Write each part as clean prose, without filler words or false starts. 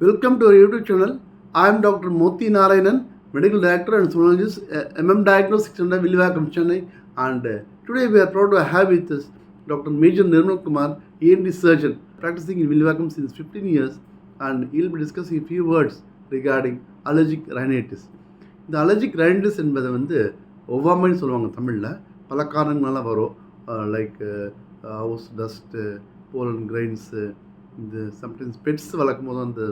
Welcome to our YouTube channel. I am Dr. Moti Narayanan, Medical Director and Zoologist, Diagnostics Center, Villivakkam, Chennai. And today we are proud to have with us Dr. Major Nirmal Kumar, ENT surgeon, practicing in Villivakkam since 15 years. And he will be discussing a few words regarding allergic rhinitis. இந்த allergic rhinitis என்பதை ஒவ்வாமைன்னு சொல்லுவாங்க தமிழில். பல காரணங்களால் வரும். Like house dust, pollen grains, இந்த sometimes pets வளர்க்கும் போதும் அந்த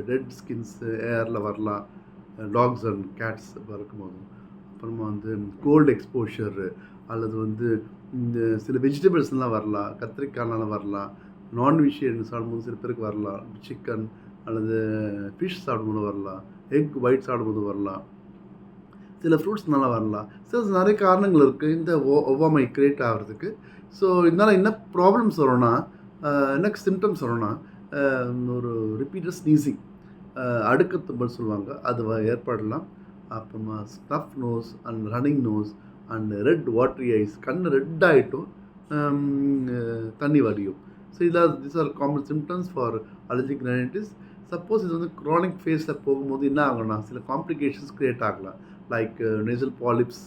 டெட் ஸ்கின்ஸு ஏரில் வரலாம், டாக்ஸ் அண்ட் கேட்ஸ் வளர்க்கும் போதும். அப்புறமா கோல்டு எக்ஸ்போஷரு, அல்லது இந்த சில வெஜிடபிள்ஸ்லாம் வரலாம், கத்திரிக்காய்னால வரலாம், நான்வெஜிடேரியன் சாப்பிடும்போது சில பேருக்கு வரலாம், சிக்கன் அல்லது ஃபிஷ் சாப்பிடும்போது வரலாம், எக் ஒயிட் சாப்பிடும்போது வரலாம், சில ஃப்ரூட்ஸ்னால வரலாம். நிறைய காரணங்கள் இருக்குது இந்த ஒவ்வாமை கிரியேட் ஆகிறதுக்கு. ஸோ இதனால் என்ன ப்ராப்ளம்ஸ் வரும்னா, என்ன சிம்டம்ஸ் வரும்னா, ஒரு ரிப்பீட்டட் ஸ்னீசிங், அடுக்கு தும்பல் சொல்லுவாங்க, அது ஏற்படலாம். அப்புறமா stuff nose and running nose and red watery eyes, கண் ரெட் ஆகிட்டும் தண்ணி வடியும். So this are common symptoms for allergic rhinitis. Suppose இது க்ரானிக் ஃபேஸில் போகும்போது என்ன ஆகும்னா, சில காம்ப்ளிகேஷன்ஸ் க்ரியேட் ஆகலாம். Like nasal polyps,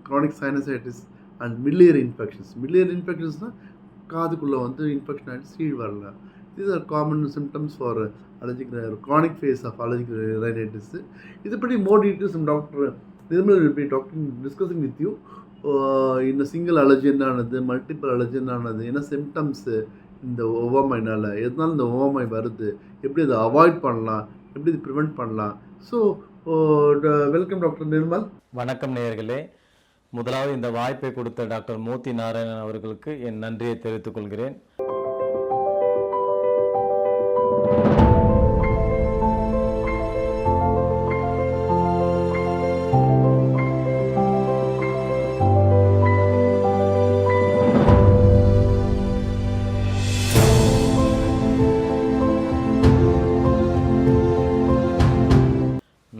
chronic sinusitis and miliary infections. Miliary infectionsனால் காதுக்குள்ளே இன்ஃபெக்ஷன் ஆகிட்டு சீழ் வரலாம். These are common symptoms for allergic chronic phase of allergic rhinitis. இது பற்றி more details doctor Nirmal will be discussing with you. இந்த single allergy என்னானது, multiple allergy என்னானது, என்ன symptoms இந்த ஒவ்வாமைனால், எதனால இந்த ஒவ்வாமை வருது, எப்படி அதை அவாய்ட் பண்ணலாம், எப்படி இது ப்ரிவெண்ட் பண்ணலாம். So welcome doctor Nirmal. வணக்கம் நேயர்களே. முதலாவது இந்த வாய்ப்பை கொடுத்த டாக்டர் மோத்தி நாராயணன் அவர்களுக்கு என் நன்றியை தெரிவித்துக் கொள்கிறேன்.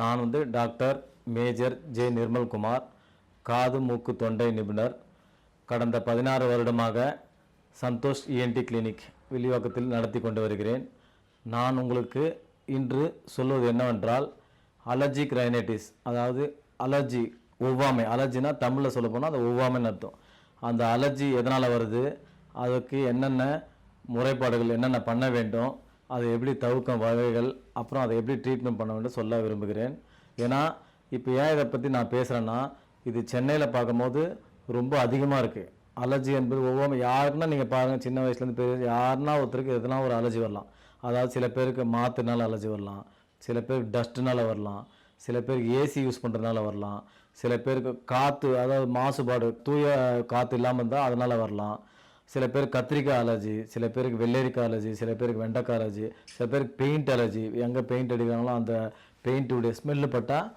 நான் டாக்டர் மேஜர் ஜே நிர்மல்குமார், காது மூக்கு தொண்டை நிபுணர். கடந்த 16 வருடமாக சந்தோஷ் இஎன்டி கிளினிக் வில்லிவாக்கத்தில் நடத்தி கொண்டு வருகிறேன். நான் உங்களுக்கு இன்று சொல்வது என்னவென்றால், அலர்ஜிக் ரைனைட்டிஸ், அதாவது அலர்ஜி, ஒவ்வாமை. அலர்ஜினா தமிழில் சொல்ல போனால் அது ஒவ்வாமைன்னு அர்த்தம். அந்த அலர்ஜி எதனால் வருது, அதுக்கு என்னென்ன முறைப்பாடுகள், என்னென்ன பண்ண வேண்டும், அதை எப்படி தவிர்க்கும் வகைகள், அப்புறம் அதை எப்படி ட்ரீட்மெண்ட் பண்ண வேண்டும் சொல்ல விரும்புகிறேன். ஏன்னா இப்போ ஏன் இதை பற்றி நான் பேசுகிறேன்னா, இது சென்னையில் பார்க்கும்போது ரொம்ப அதிகமாக இருக்குது. அலர்ஜி என்பது ஒவ்வொரு யாருக்குன்னா நீங்கள் பாருங்கள், சின்ன வயசுலேருந்து பெரிய யாருன்னா ஒருத்தருக்கு எதுனா ஒரு அலர்ஜி வரலாம். அதாவது சில பேருக்கு மாற்றுனால அலர்ஜி வரலாம், சில பேருக்கு டஸ்ட்டுனால வரலாம், சில பேருக்கு ஏசி யூஸ் பண்ணுறதுனால வரலாம், சில பேருக்கு காற்று, அதாவது மாசுபாடு, தூய காற்று இல்லாமல் இருந்தால் அதனால் வரலாம், சில பேருக்கு கத்திரிக்காய் அலர்ஜி, சில பேருக்கு வெள்ளரிக்காய் அலர்ஜி, சில பேருக்கு வெண்டைக்காய் அலர்ஜி, சில பேருக்கு பெயிண்ட் அலர்ஜி, எங்கே பெயிண்ட் அடிக்கிறாங்களோ அந்த பெயிண்ட்டுடைய ஸ்மெல்லு பட்டால்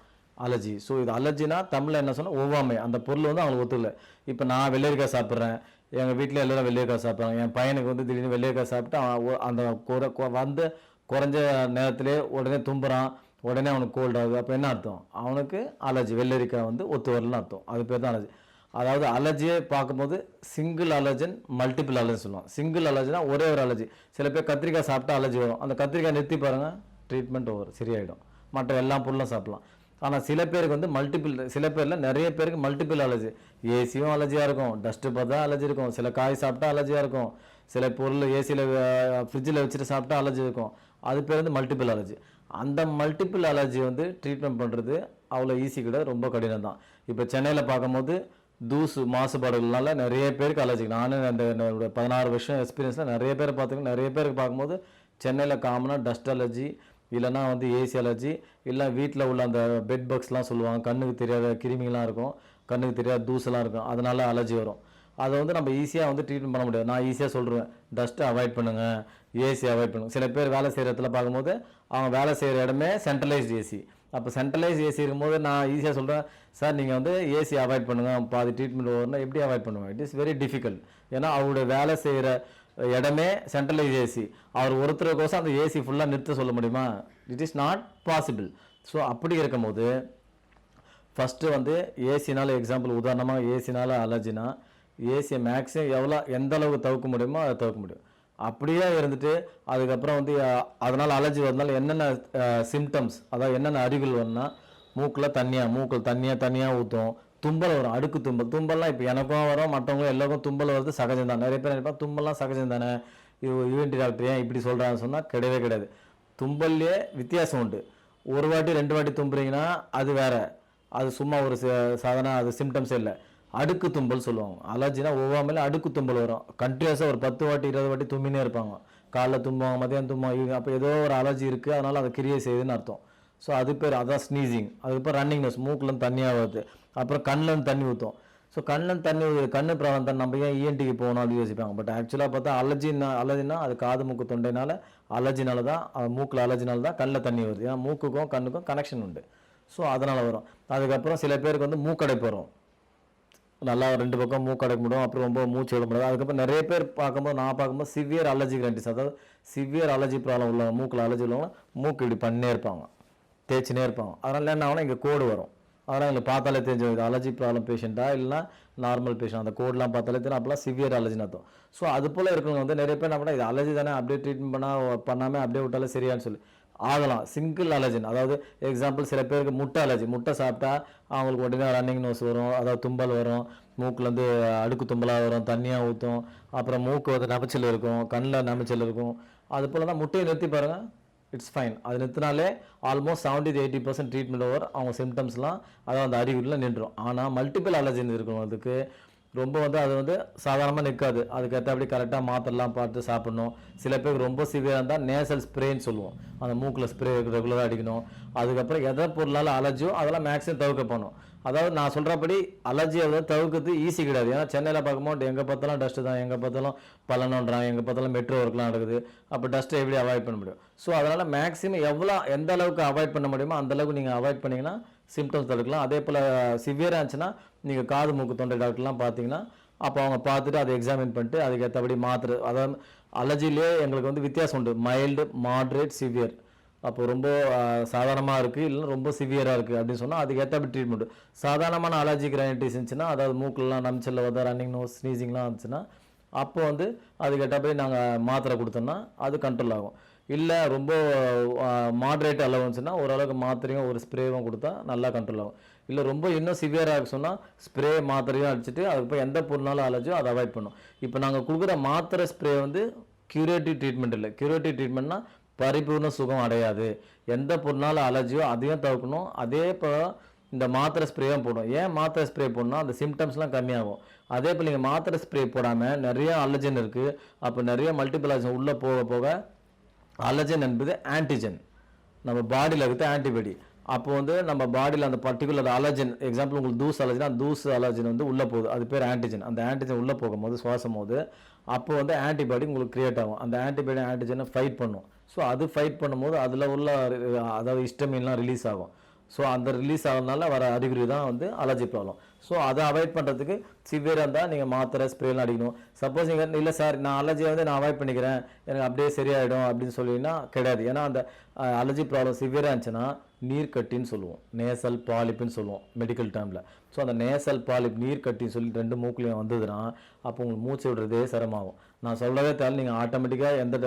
அலர்ஜி. ஸோ இது அலர்ஜினா தமிழில் என்ன சொன்னால் ஒவ்வாமை. அந்த பொருள் அவங்களுக்கு ஒத்துக்கல. இப்போ நான் வெள்ளரிக்காய் சாப்பிட்றேன், எங்கள் வீட்டில் எல்லோரும் வெள்ளரிக்காய் சாப்பிட்றாங்க, என் பையனுக்கு திடீர்னு வெள்ளரிக்காய் சாப்பிட்டு அந்த குறைஞ்ச நேரத்திலே உடனே தும்புறான், உடனே அவனுக்கு கோல்டு ஆகுது. அப்போ என்ன அர்த்தம், அவனுக்கு அலர்ஜி, வெள்ளரிக்காய் ஒத்து வரலன்னு அர்த்தம். அது பேர் தான் அலர்ஜி. அதாவது அலர்ஜியை பார்க்கும்போது சிங்கிள் அலர்ஜன், மல்டிபிள் அலர்ஜி சொல்லுவோம். சிங்கிள் அலர்ஜினா ஒரே ஒரு அலர்ஜி. சில பேர் கத்திரிக்காய் சாப்பிட்டா அலர்ஜி வரும், அந்த கத்திரிக்காய் நிறுத்தி பாருங்கள், ட்ரீட்மெண்ட் ஓவர், சரியாயிடும். மற்ற எல்லா பொருளும் சாப்பிடலாம். ஆனால் சில பேருக்கு மல்டிபிள், சில பேரில் நிறைய பேருக்கு மல்டிபிள் அலர்ஜி. ஏசியும் அலர்ஜியாக இருக்கும், டஸ்ட்டு பார்த்தா அலர்ஜி இருக்கும், சில காய் சாப்பிட்டா அலர்ஜியாக இருக்கும், சில பொருள் ஏசியில் ஃப்ரிட்ஜில் வச்சுட்டு சாப்பிட்டா அலர்ஜி இருக்கும். அது பேர் மல்டிபிள் அலர்ஜி. அந்த மல்டிபிள் அலர்ஜி ட்ரீட்மெண்ட் பண்ணுறது அவ்வளோ ஈஸி கிடையாது, ரொம்ப கடினம் தான். இப்போ சென்னையில் பார்க்கும்போது தூசு மாசுபாடுகள்னால நிறைய பேருக்கு அலர்ஜி. நானும் அந்த 16 வருஷம் எக்ஸ்பீரியன்ஸில் நிறைய பேர் பார்த்துக்கேன். நிறைய பேருக்கு பார்க்கும்போது சென்னையில் காமனாக டஸ்ட் அலர்ஜி, இல்லைனா ஏசி அலர்ஜி, இல்லை வீட்டில் உள்ள அந்த பெட் பக்ஸ்லாம் சொல்லுவாங்க, கண்ணுக்கு தெரியாத கிருமிகள்லாம் இருக்கும், கண்ணுக்கு தெரியாத தூசெல்லாம் இருக்கும், அதனால் அலர்ஜி வரும். அதை நம்ம ஈஸியாக ட்ரீட்மெண்ட் பண்ண முடியாது. நான் ஈஸியாக சொல்கிறேன், டஸ்ட்டை அவாய்ட் பண்ணுங்கள், ஏசி அவாய்ட் பண்ணுங்கள். சில பேர் வேலை செய்கிற இடத்துல பார்க்கும்போது அவங்க வேலை செய்கிற இடமே சென்ட்ரலைஸ்ட் ஏசி. அப்போ சென்ட்ரலைஸ் ஏசி இருக்கும்போது நான் ஈஸியாக சொல்கிறேன், சார் நீங்கள் ஏசி அவாய்ட் பண்ணுங்கள், பாதி ட்ரீட்மெண்ட் ஓவர்னா எப்படி அவாய்ட் பண்ணுவேன்? It is very difficult. ஏன்னா அவருடைய வேலை செய்கிற இடமே சென்ட்ரலைஸ் ஏசி. அவர் ஒருத்தருக்கோசம் அந்த ஏசி ஃபுல்லாக நிறுத்த சொல்ல முடியுமா? It is not possible. So அப்படி இருக்கும்போது ஃபஸ்ட்டு ஏசினால், எக்ஸாம்பிள் உதாரணமாக ஏசினால் அலர்ஜினா, ஏசியை மேக்ஸிமம் எந்த அளவுக்கு தவிர்க்க முடியுமோ அதை தவிர்க்க முடியும். அப்படியே இருந்துட்டு அதுக்கப்புறம் வந்து அதனால் அலர்ஜி வரதுனால என்னென்ன சிம்டம்ஸ், அதாவது என்னென்ன அறிகுறிகள் வரும்னா, மூக்கில் தண்ணியாக ஊற்றும், தும்பல் வரும், அடுக்கு தும்பல். தும்பல்லாம் இப்போ எனக்கும் வரும், மற்றவங்களும் எல்லாருக்கும் தும்பல் வருது சகஜம் தான். நிறைய பேர் நினைப்பாங்க தும்பல்லாம் சகஜம் தானே, யூஎன்டி டாக்டர் ஏன் இப்படி சொல்கிறான்னு சொன்னால் கிடையவே கிடையாது. தும்பல்லே வித்தியாசம் உண்டு. ஒரு வாட்டி 2 வாட்டி தும்புறீங்கன்னா அது வேற, அது சும்மா ஒரு சாதாரண அது சிம்டம்ஸே இல்லை. அடுக்கு தும்பல் சொல்லுவாங்க. அலர்ஜினா ஒவ்வாமையில் அடுக்கு தும்பல் வரும். கண்டினியூஸாக ஒரு 10 வாட்டி 20 வாட்டி தும்பினே இருப்பாங்க. காலைல தும்புவாங்க, மதியானம் தும்புவாங்க, அப்போ ஏதோ ஒரு அலர்ஜி இருக்குது, அதனால் அதை கிரியை செய்யுதுன்னு அர்த்தம். ஸோ அது பேர் அதான் ஸ்னீசிங். அதுக்கப்புறம் ரன்னிங் நோஸ், மூக்குலேருந்து தண்ணியாக வருது. அப்புறம் கண்ணிலேருந்து தண்ணி ஊற்றும். ஸோ கண்ணிலேருந்து தண்ணி கண்ணு ப்ராப்ளம் தான், நம்ம ஏன் இஎன்டிக்கு போகணும் அப்படின்னு யோசிப்பாங்க. பட் ஆக்சுவலாக பார்த்தா அலர்ஜினா அது காது மூக்கு தொண்டைனால அலர்ஜினால தான், மூக்கில் அலர்ஜினால தான் கண்ணில் தண்ணி வருது. ஏன்னா மூக்குக்கும் கண்ணுக்கும் கனெக்ஷன் உண்டு. ஸோ அதனால் வரும். அதுக்கப்புறம் சில பேருக்கு வந்து மூக்கடைப்பு வரும், நல்லா 2 பக்கம் மூக்கடைக்க முடியும், அப்புறம் ரொம்ப மூச்சு விட முடியாது. அதுக்கப்புறம் நிறைய பேர் நான் பார்க்கும்போது சிவியர் அலர்ஜி கிராண்டிஸ், அதாவது சிவியர் அலர்ஜி ப்ராப்ளம் உள்ளவங்க, மூக்கில் அலர்ஜி உள்ளவங்க மூக்கு இப்படி பண்ணே இருப்பாங்க, தேய்ச்சினே இருப்பாங்க. அதனால் என்ன ஆகுனா இங்கே கோடு வரும். அதனால் எங்களுக்கு பார்த்தாலே தெரிஞ்சு இது அலர்ஜி ப்ராப்ளம் பேஷண்ட்டா இல்லைனா நார்மல் பேஷண்ட், அந்த கோடெலாம் பார்த்தாலே தெரியும், அப்போலாம் சிவியர் அலர்ஜின்னு அர்த்தம். ஸோ அது போல் இருக்கவங்க வந்து நிறைய பேர் என்ன பண்ணால் இது அலர்ஜி தானே, அப்படியே ட்ரீட்மெண்ட் பண்ணாமல் அப்படியே விட்டாலே சரியான்னு சொல்லி ஆகலாம். சிங்கிள் அலர்ஜின், அதாவது எக்ஸாம்பிள் சில பேருக்கு முட்டை அலர்ஜி, முட்டை சாப்பிட்டா அவங்களுக்கு உடனே ரன்னிங் நோஸ் வரும், அதாவது தும்பல் வரும், மூக்குலேருந்து அடுக்கு தும்பலாக வரும், தண்ணியாக ஊற்றும், அப்புறம் மூக்கு வந்து நமைச்சல் இருக்கும், கண்ணில் நமைச்சல் இருக்கும். அது போல் தான் முட்டையை நிறுத்தி பாருங்கள், இட்ஸ் ஃபைன். அது நிறுத்தினாலே ஆல்மோஸ்ட் 70-80% ட்ரீட்மெண்ட் ஓவர், அவங்க சிம்டம்ஸ்லாம் அதாவது அந்த அறிகுறியில் நின்றுடும். ஆனால் மல்டிபிள் அலர்ஜின் இருக்கிறவங்களுக்கு ரொம்ப வந்து அது வந்து சாதாரணமாக நிற்காது. அதுக்கேற்றபடி கரெக்டாக மாத்திரலாம் பார்த்து சாப்பிட்ணும். சில பேருக்கு ரொம்ப சிவியராக இருந்தால் நேசல் ஸ்ப்ரேன்னு சொல்லுவோம், அந்த மூக்கில் ஸ்ப்ரே ரெகுலராக அடிக்கணும். அதுக்கப்புறம் எதை பொருளால் அலர்ஜியோ அதெல்லாம் மேக்ஸிமம் தவிர்க்க போகணும். அதாவது நான் சொல்கிறபடி அலர்ஜியை வந்து தவிர்க்கிறது ஈஸி கிடையாது. ஏன்னா சென்னையில் பார்க்கும்போது எங்கே பார்த்தாலும் டஸ்ட்டு தான், எங்கே பார்த்தாலும் பலனோன்றாங்க, எங்கே பார்த்தாலும் மெட்ரோ ஒர்க்லாம் நடக்குது. அப்போ டஸ்ட்டை எப்படி அவாய்ட் பண்ண முடியும்? ஸோ அதனால் மேக்ஸிமம் எந்த அளவுக்கு அவாய்ட் பண்ண முடியுமோ அந்த அளவுக்கு நீங்கள் அவாய்ட் பண்ணிங்கன்னா சிம்டம்ஸ் தடுக்கலாம். அதே போல் சிவியராக இருந்துச்சுன்னா நீங்கள் காது மூக்கு தொண்டை டாக்டர்லாம் பார்த்தீங்கன்னா அப்போ அவங்க பார்த்துட்டு அதை எக்ஸாமின் பண்ணிட்டு அதுக்கேற்றபடி மாத்திரை, அதாவது அலர்ஜிலே எங்களுக்கு வந்து வித்தியாசம் உண்டு, மைல்டு, மாட்ரேட், சிவியர். அப்போ ரொம்ப சாதாரணமாக இருக்குது இல்லைன்னா ரொம்ப சிவியராக இருக்குது அப்படின்னு சொன்னால் அதுக்கேற்றபடி ட்ரீட்மெண்ட். சாதாரணமான அலர்ஜி கிரைனைட்டிஸ் இருந்துச்சுன்னா, அதாவது மூக்கிலலாம் நமிச்சல் வந்து ரன்னிங் நோஸ், ஸ்னீசிங்லாம் இருந்துச்சுன்னா அப்போ வந்து அதுக்கேற்றபடி நாங்கள் மாத்திரை கொடுத்தோம்னா அது கண்ட்ரோல் ஆகும். இல்லை ரொம்ப மாட்ரேட் அளவு இருந்துச்சுன்னா ஓரளவுக்கு மாத்திரையும் ஒரு ஸ்ப்ரேவும் கொடுத்தா நல்லா கண்ட்ரோல் ஆகும். இல்லை ரொம்ப இன்னும் சிவியராக சொன்னால் ஸ்ப்ரே மாத்திரையும் அடிச்சுட்டு அதுக்கு எந்த பொருளாலும் அலர்ஜியோ அதை அவாய்ட் பண்ணும். இப்போ நாங்கள் கொடுக்குற மாத்திரை ஸ்ப்ரே வந்து க்யூரேட்டிவ் ட்ரீட்மெண்ட் இல்லை. க்யூரேட்டிவ் ட்ரீட்மெண்ட்னா பரிபூர்ண சுகம் அடையாது. எந்த பொருளால் அலர்ஜியோ அதையும் தவிர்க்கணும். அதே போல் இந்த மாத்திரை ஸ்ப்ரேயும் போடும். ஏன் மாத்திரை ஸ்ப்ரே போடணும்? அந்த சிம்டம்ஸ்லாம் கம்மியாகும். அதே போல் நீங்கள் மாத்திரை ஸ்ப்ரே போடாமல் நிறைய அலர்ஜன் இருக்குது, அப்போ நிறைய மல்டிபிள் அலர்ஜன் உள்ளே போக போக அலர்ஜன் என்பது ஆன்டிஜன், நம்ம பாடியில் இருக்கிறது ஆன்டிபாடி. அப்போ வந்து நம்ம பாடியில் அந்த பர்டிகுலர் அலர்ஜன், எக்ஸாம்பிள் உங்களுக்கு தூசு அலர்ஜினா தூசு அலர்ஜன் வந்து உள்ளே போகுது, அது பேர் ஆன்டிஜன். அந்த ஆன்டிஜன் உள்ளே போகும்போது சுவாசம் போது அப்போ வந்து ஆன்டிபாடி உங்களுக்கு கிரியேட் ஆகும். அந்த ஆன்டிபாடி ஆன்டிஜனை ஃபைட் பண்ணும். ஸோ அது ஃபைட் பண்ணும்போது அதில் உள்ள அதாவது ஹிஸ்டமின்லாம் ரிலீஸ் ஆகும். ஸோ அந்த ரிலீஸ் ஆகிறதுனால வர அறிகுறி தான் வந்து அலர்ஜி ப்ராப்ளம். ஸோ அதை அவாய்ட் பண்ணுறதுக்கு சிவியராக இருந்தால் நீங்கள் மாத்திரை ஸ்ப்ரேலாம் அடிக்கணும். சப்போஸ் நீங்கள் இல்லை சார் நான் அலர்ஜியை வந்து நான் அவாய்ட் பண்ணிக்கிறேன், எனக்கு அப்படியே சரியாயிடும் அப்படின்னு சொல்லிங்கன்னா கிடையாது. ஏன்னா அந்த அலர்ஜி ப்ராப்ளம் சிவியராக இருந்துச்சுன்னா நீர்க்கட்டின்னு சொல்லுவோம், நேசல் பாலிப்புன்னு சொல்லுவோம் மெடிக்கல் டேர்மில். ஸோ அந்த நேசல் பாலிப் நீர்க்கட்டின்னு சொல்லி 2 மூக்குலையும் வந்ததுன்னா அப்போ உங்களுக்கு மூச்சு விடுறதே சிரமமாகும். நான் சொல்லவே தேவை, நீங்கள் ஆட்டோமேட்டிக்காக எந்த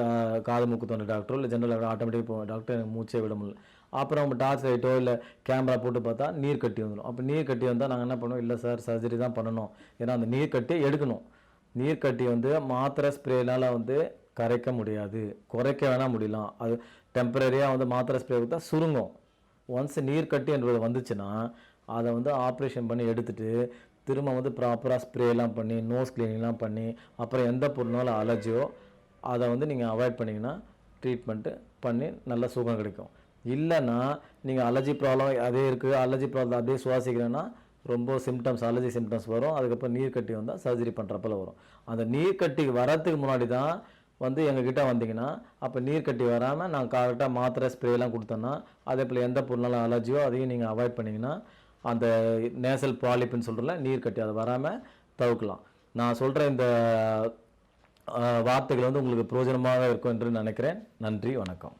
காது மூக்கு தொண்டை டாக்டரோ இல்லை ஜென்ரல் ஆட்டோமேட்டிக்காக போவோம், டாக்டர் எனக்கு மூச்சே விட முடியல. அப்புறம் நம்ம டார்ச் லைட்டோ இல்லை கேமரா போட்டு பார்த்தா நீர் கட்டி வந்துடும். அப்போ நீர் கட்டி வந்தால் நாங்கள் என்ன பண்ணுவோம், இல்லை சார் சர்ஜரி தான் பண்ணணும், ஏன்னா அந்த நீர் கட்டி எடுக்கணும். நீர் கட்டி வந்து மாத்திரை ஸ்ப்ரேனால் வந்து கரைக்க முடியாது, குறைக்க வேணால் முடியலாம். அது டெம்பரரியாக வந்து மாத்திரை ஸ்ப்ரே கொடுத்தா சுருங்கும். ஒன்ஸ் நீர் கட்டி என்பது வந்துச்சுன்னா அதை வந்து ஆப்ரேஷன் பண்ணி எடுத்துகிட்டு திரும்ப வந்து ப்ராப்பராக ஸ்ப்ரேலாம் பண்ணி நோஸ் கிளீனிங்லாம் பண்ணி அப்புறம் எந்த பொருளாலும் அலர்ஜியோ அதை வந்து நீங்கள் அவாய்ட் பண்ணிங்கன்னா ட்ரீட்மெண்ட்டு பண்ணி நல்ல சுகம் கிடைக்கும். இல்லைன்னா நீங்கள் அலர்ஜி ப்ராப்ளம் அதே இருக்குது, அலர்ஜி ப்ராப்ளம் அதே சுவாசிக்கிறேன்னா ரொம்ப சிம்டம்ஸ் அலர்ஜி சிம்டம்ஸ் வரும். அதுக்கப்புறம் நீர்க்கட்டி வந்தால் சர்ஜரி பண்ணுறப்பல வரும். அந்த நீர்க்கட்டிக்கு வரத்துக்கு முன்னாடி தான் வந்து எங்ககிட்ட வந்தீங்கன்னா அப்போ நீர்க்கட்டி வராமல் நான் கரெக்டாக மாத்திரை ஸ்ப்ரேலாம் கொடுத்தோன்னா அதே போல் எந்த பொருளாலும் அலர்ஜியோ அதையும் நீங்கள் அவாய்ட் பண்ணிங்கன்னா அந்த நேசல் பாலிப்புன்னு சொல்கிறல நீர்க்கட்டி அதை வராமல் தவிர்க்கலாம். நான் சொல்கிற இந்த வார்த்தைகள் வந்து உங்களுக்கு பிரயோஜனமாக இருக்கும் என்று நினைக்கிறேன். நன்றி, வணக்கம்.